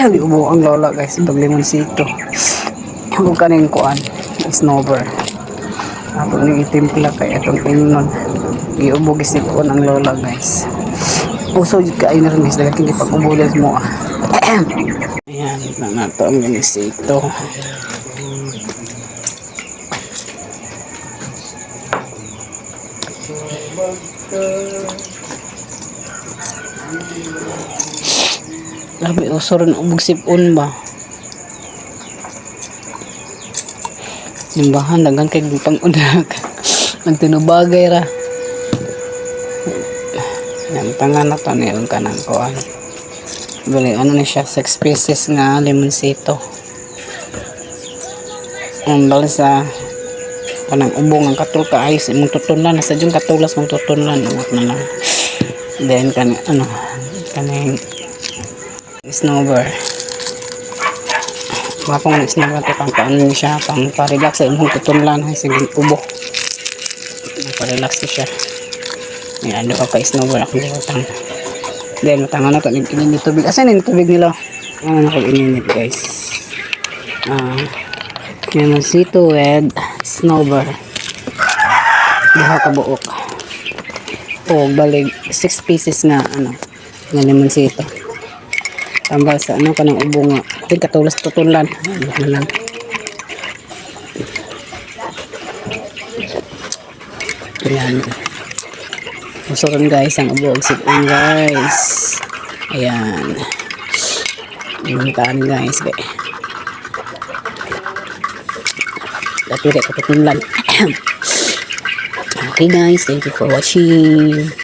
Ubo ang lola guys, itong limonsito. Huwag kaning kuan, snowber. Ako ning itimpla kay itong ingnon. Giubo gisipon ang lola guys. Puso yun kain na rin guys, dahil hindi pa kubulas mo ah. Ayan, na nato ang limonsito. Labi uso rin ubog sipon ba? Yung bahan dagan kay pang-udag. Nagtinubagay ra. Yan tangan na to niyon kanang kuan. Bali ano ni siya 6 pieces nga limonsito. Ang bali sa kanang ubong ang katul ka ayos imong tutunan sa jung katulas mong tutunan uot na lang. Then kan ano kaning snowber. Mapang snowber to pang paano siya pang pa-relax sa imong tutunan ay sige ubo. Pa-relax siya. Yan do ka snowber ako gitang. Then matangan na to ininit tubig. Asan ni tubig nila? Ano ko ininit guys. Limonsito with snowber. Diha ka buok. O balig 6 pieces nga ano nga limonsito. Tambal sa ano kanang ubo nga. Ting katulas tutulan. Ano lang. Ayan. Usuran guys ang ubo sipon guys. Ayan. Imuntaan guys kay. Dati rin ko tutulan. Okay guys, thank you for watching.